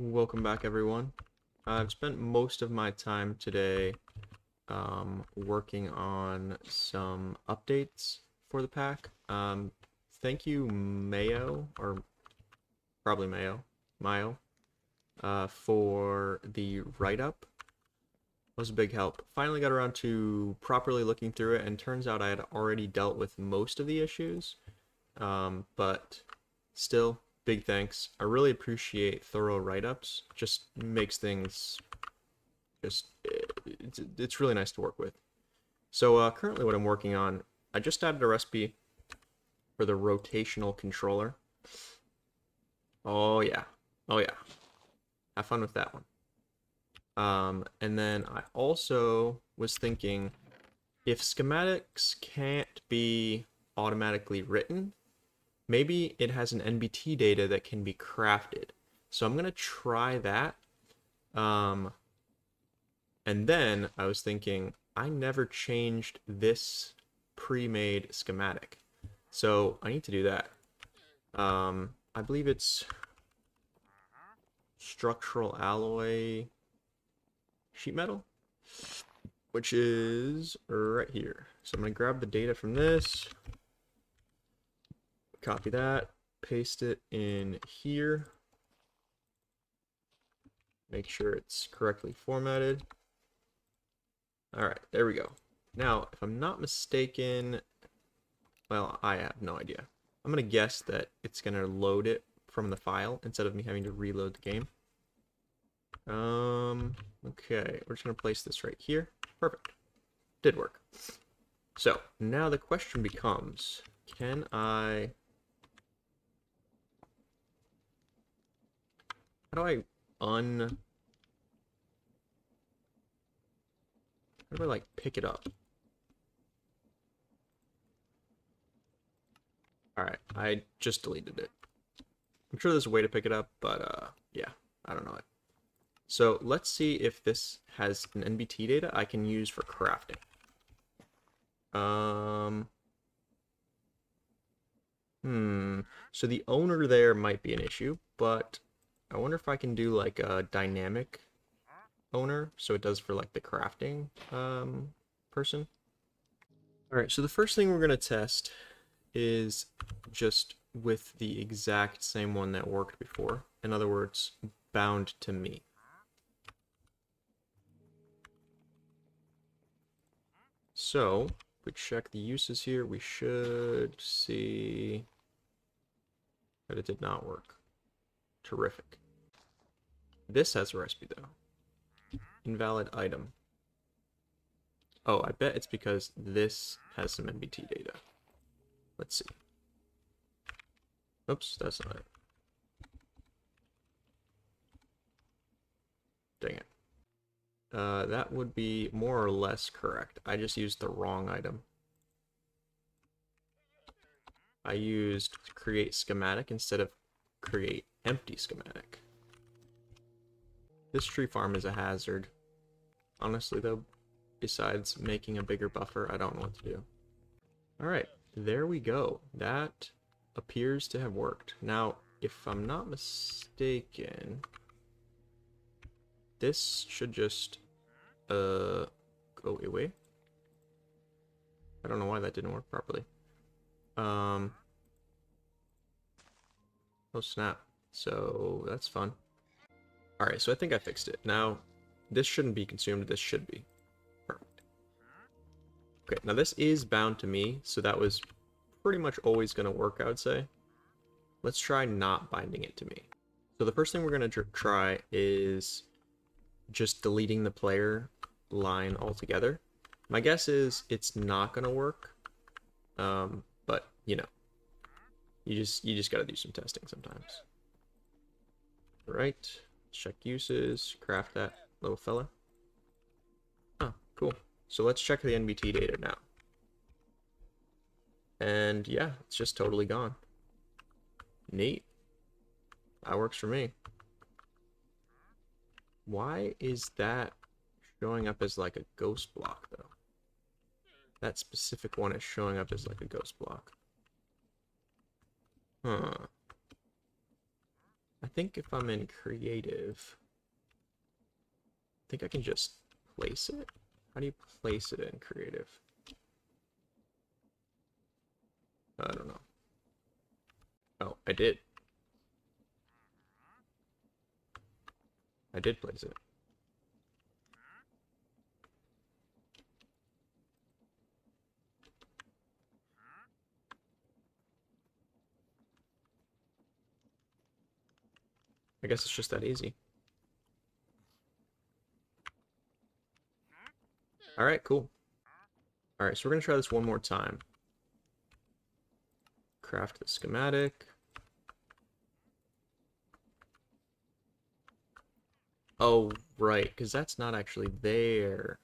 Welcome back, everyone. I've spent most of my time today working on some updates for the pack. Thank you, Mayo, or probably Mayo, for the write-up. It was a big help. Finally got around to properly looking through it, and turns out I had already dealt with most of the issues, but still, big thanks. I really appreciate thorough write-ups. Just makes things it's really nice to work with. So currently what I'm working on, I just added a recipe for the rotational controller. Oh yeah. Oh yeah. Have fun with that one. And then I also was thinking, if schematics can't be automatically written, maybe it has an NBT data that can be crafted. So I'm gonna try that. And then I was thinking, I never changed this pre-made schematic. So I need to do that. I believe it's structural alloy sheet metal, which is right here. So I'm going to grab the data from this, copy that, paste it in here, make sure it's correctly formatted. All right, there we go. Now, if I'm not mistaken, well, I have no idea. I'm going to guess that it's going to load it from the file instead of me having to reload the game. Okay, we're just going to place this right here. Perfect. Did work. So, now the question becomes, can I... How do I How do I, like, pick it up? Alright, I just deleted it. I'm sure there's a way to pick it up, but, yeah, I don't know it. So, let's see if this has an NBT data I can use for crafting. So the owner there might be an issue, but I wonder if I can do, like, a dynamic owner, so it does for, like, the crafting, person. Alright, so the first thing we're going to test is just with the exact same one that worked before. In other words, bound to me. So, if we check the uses here, we should see that it did not work. Terrific. This has a recipe, though. Invalid item. Oh, I bet it's because this has some NBT data. Let's see. Oops, that's not it. Dang it. That would be more or less correct. I just used the wrong item. I used create schematic instead of create empty schematic. This tree farm is a hazard. Honestly, though, besides making a bigger buffer, I don't know what to do. Alright, there we go. That appears to have worked. Now, if I'm not mistaken, this should just go away. I don't know why that didn't work properly. Oh snap. So that's fun. Alright, so I think I fixed it. Now, this shouldn't be consumed, this should be. Perfect. Okay, now this is bound to me, so that was pretty much always going to work, I would say. Let's try not binding it to me. So the first thing we're going to try is just deleting the player line altogether. My guess is it's not going to work, but, you know, you just got to do some testing sometimes. All right, check uses, craft that little fella. Oh, cool. So let's check the NBT data now. And yeah, it's just totally gone. Neat. That works for me. Why is that showing up as like a ghost block, though? That specific one is showing up as like a ghost block. Huh. I think if I'm in creative, I think I can just place it. How do you place it in creative? I don't know. Oh, I did. I did place it. I guess it's just that easy. All right, cool. All right, so we're gonna try this one more time. Craft the schematic. Oh, right, because that's not actually there.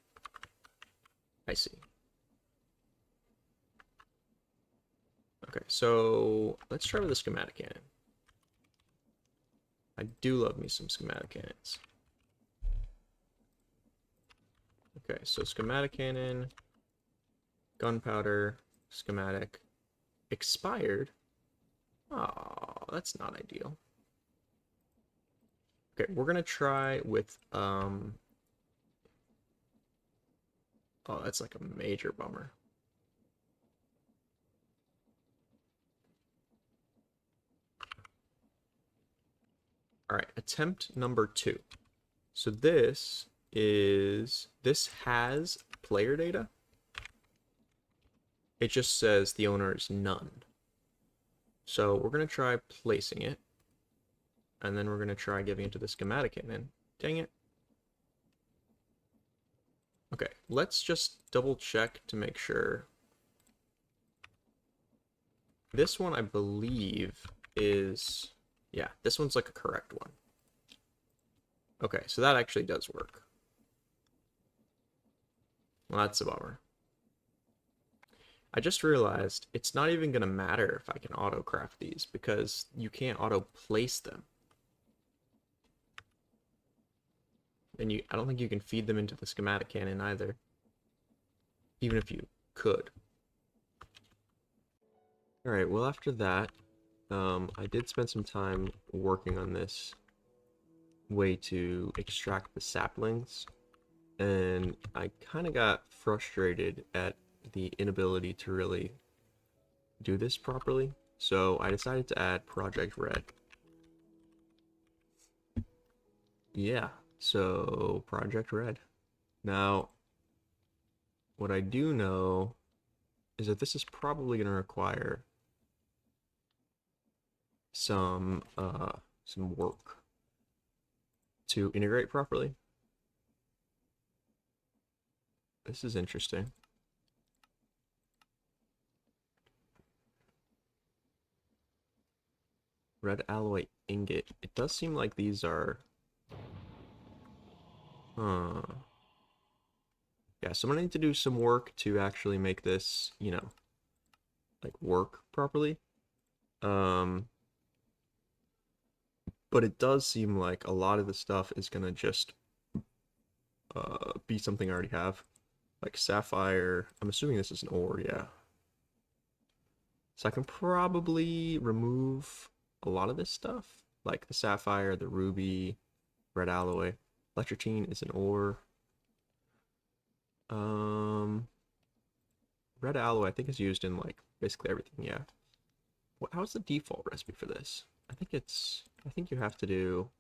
I see. Okay, so let's try with the schematic cannon. I do love me some schematic cannons. Okay, so schematic cannon, gunpowder, schematic, expired. Oh, that's not ideal. Okay, we're gonna try with oh, that's like a major bummer. All right, attempt number 2. So this has player data. It just says the owner is none. So we're gonna try placing it, and then we're gonna try giving it to the schematic cannon. Dang it. Okay, let's just double check to make sure. This one, I believe, is... Yeah, this one's like a correct one. Okay, so that actually does work. Well, that's a bummer. I just realized it's not even going to matter if I can auto-craft these, because you can't auto-place them. And I don't think you can feed them into the schematic cannon either. Even if you could. Alright, well after that, I did spend some time working on this way to extract the saplings, and I kind of got frustrated at the inability to really do this properly, so I decided to add Project Red. Yeah, so Project Red. Now, what I do know is that this is probably going to require some work to integrate properly. This is interesting. Red alloy ingot. It does seem like these are... Huh. Yeah, so I'm gonna need to do some work to actually make this, you know, like work properly. But it does seem like a lot of the stuff is gonna just be something I already have. Like sapphire. I'm assuming this is an ore, yeah. So I can probably remove a lot of this stuff. Like the sapphire, the ruby, red alloy. Electrotine is an ore. Red alloy I think is used in like basically everything, yeah. How's the default recipe for this? I think you have to do...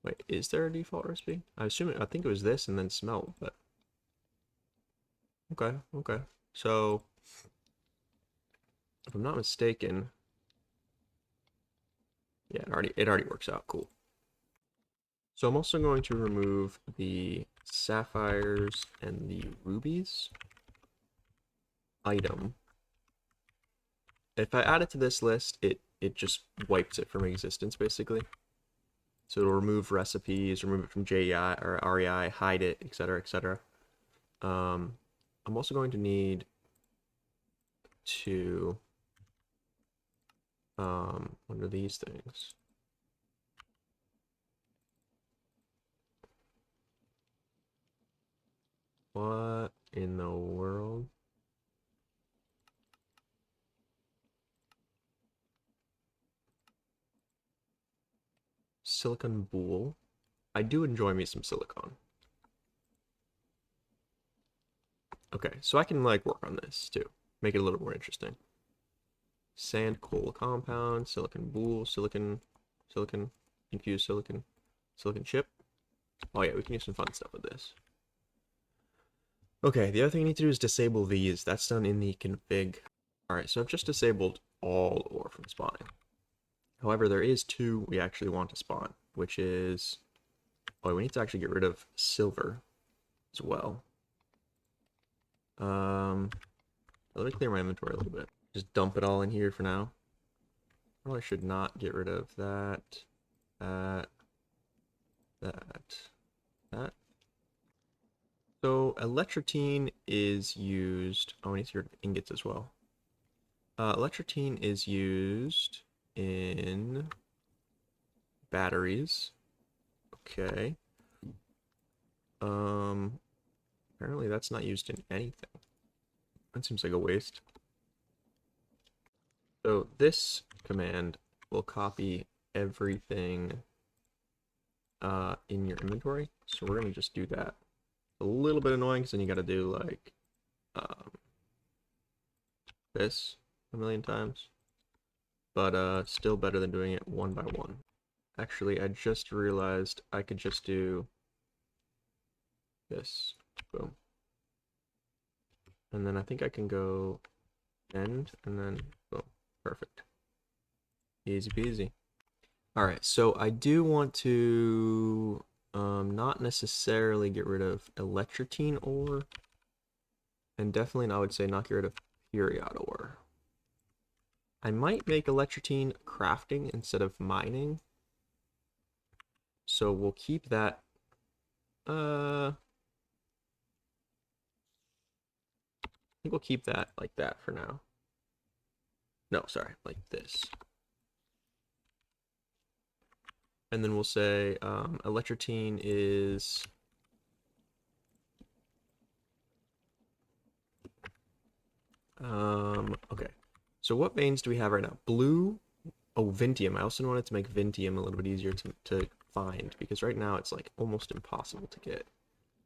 Wait, is there a default recipe? I think it was this and then smelt, but... Okay. So, if I'm not mistaken... Yeah, it already works out, cool. So I'm also going to remove the sapphires and the rubies item. If I add it to this list, it just wipes it from existence, basically. So it'll remove recipes, remove it from JEI or REI, hide it, etc., etc. I'm also going to need to what are these things? What in the world? silicon boule. I do enjoy me some silicon. Okay, so I can like work on this too. Make it a little more interesting. Sand coal compound, silicon boule, silicon, infused silicon, silicon chip. Oh yeah, we can do some fun stuff with this. Okay, the other thing I need to do is disable these. That's done in the config. Alright, so I've just disabled all ore from spawning. However, there is two we actually want to spawn, which is... Oh, we need to actually get rid of silver as well. Let me clear my inventory a little bit. Just dump it all in here for now. Probably should not get rid of that, that. So electrotine is used. Oh, I need to get rid of ingots as well. Electrotine is used in batteries. Okay. Apparently that's not used in anything. That seems like a waste. So this command will copy everything in your inventory. So we're gonna just do that. A little bit annoying because then you gotta do like this a million times. But still better than doing it one by one. Actually, I just realized I could just do this. Boom. And then I think I can go end and then boom. Perfect. Easy peasy. Alright, so I do want to not necessarily get rid of electrotine ore. And definitely, I would say not get rid of period ore. I might make electrotine crafting instead of mining. So we'll keep that. I think we'll keep that like that for now. No, sorry, like this. And then we'll say electrotine is okay. So what veins do we have right now? Blue. Oh, Vintium. I also wanted to make Vintium a little bit easier to find because right now it's like almost impossible to get.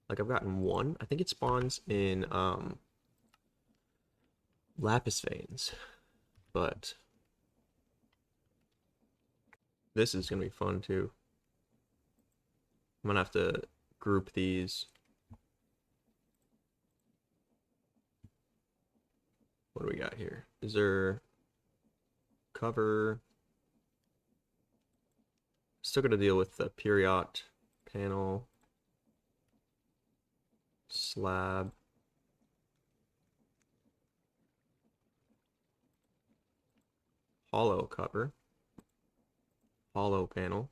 Like I've gotten one. I think it spawns in lapis veins. But this is gonna be fun too. I'm gonna have to group these. What do we got here? Is there cover? Still got to deal with the period panel, slab, hollow cover, hollow panel,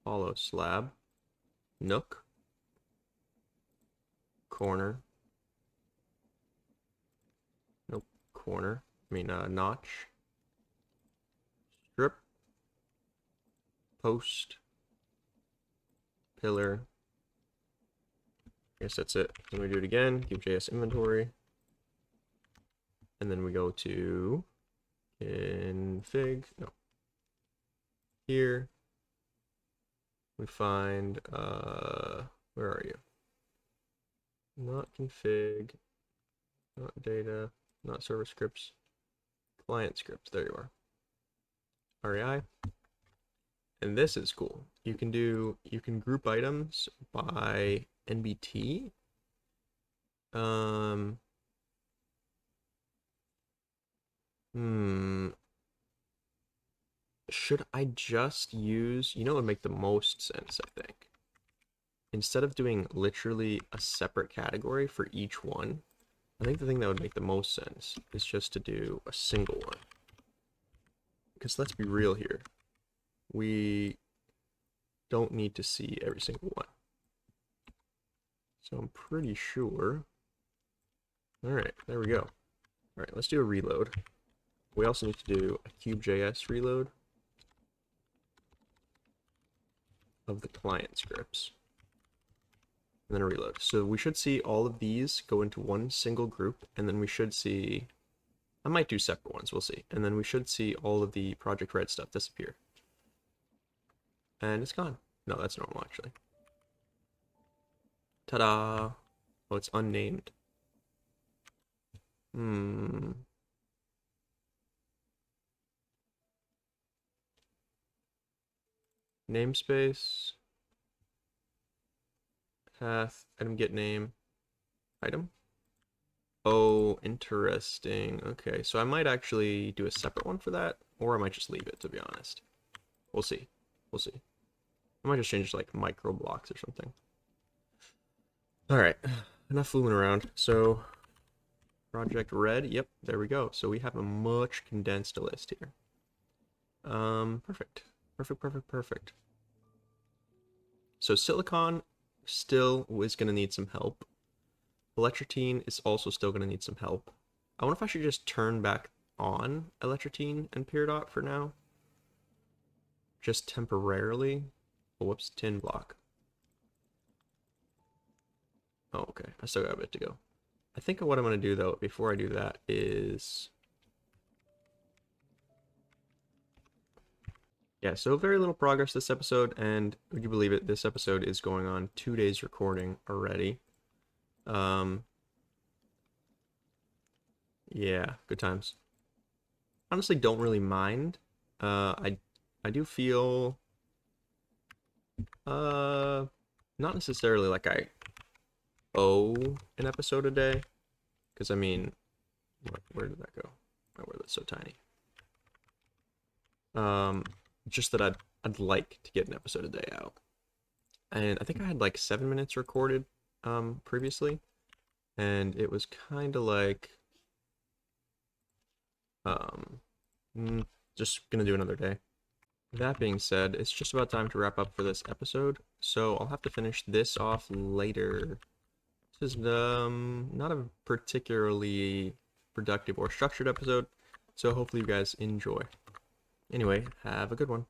hollow slab, nook, corner, nope, corner, notch, strip, post, pillar. I guess that's it. Then we do it again, cube.js inventory. And then we go to config, no. Here, we find, where are you? Not config, not data, not server scripts, client scripts, there you are. REI. And this is cool. You can group items by NBT. Should I just use, it would make the most sense, I think. Instead of doing literally a separate category for each one, I think the thing that would make the most sense is just to do a single one. Because let's be real here. We don't need to see every single one. So I'm pretty sure. All right, there we go. All right, let's do a reload. We also need to do a cube.js reload of the client scripts. And then a reload. So we should see all of these go into one single group, and then we should see, I might do separate ones, we'll see. And then we should see all of the Project Red stuff disappear. And it's gone. No, that's normal, actually. Ta-da! Oh, it's unnamed. Hmm. Namespace. Path. Item get name. Item. Oh, interesting. Okay, so I might actually do a separate one for that, or I might just leave it, to be honest. We'll see. We'll see. I might just change like micro blocks or something. Alright, enough fooling around. So, project red, yep, there we go. So we have a much condensed list here. Perfect. Perfect, perfect, perfect. So silicon still is going to need some help. Electrotine is also still going to need some help. I wonder if I should just turn back on electrotine and Peridot for now. Just temporarily. Oh, whoops, tin block. Oh, okay. I still got a bit to go. I think what I'm going to do, though, before I do that is... Yeah, so very little progress this episode, and would you believe it, this episode is going on 2 days recording already. Yeah, good times. Honestly, don't really mind. I do feel not necessarily like I owe an episode a day, because I mean, where did that go? Oh, where that's so tiny. Just that I'd like to get an episode a day out, and I think I had like 7 minutes recorded previously, and it was kind of like um just gonna do another day. That being said, it's just about time to wrap up for this episode, so I'll have to finish this off later. This is not a particularly productive or structured episode, so hopefully you guys enjoy. Anyway, have a good one.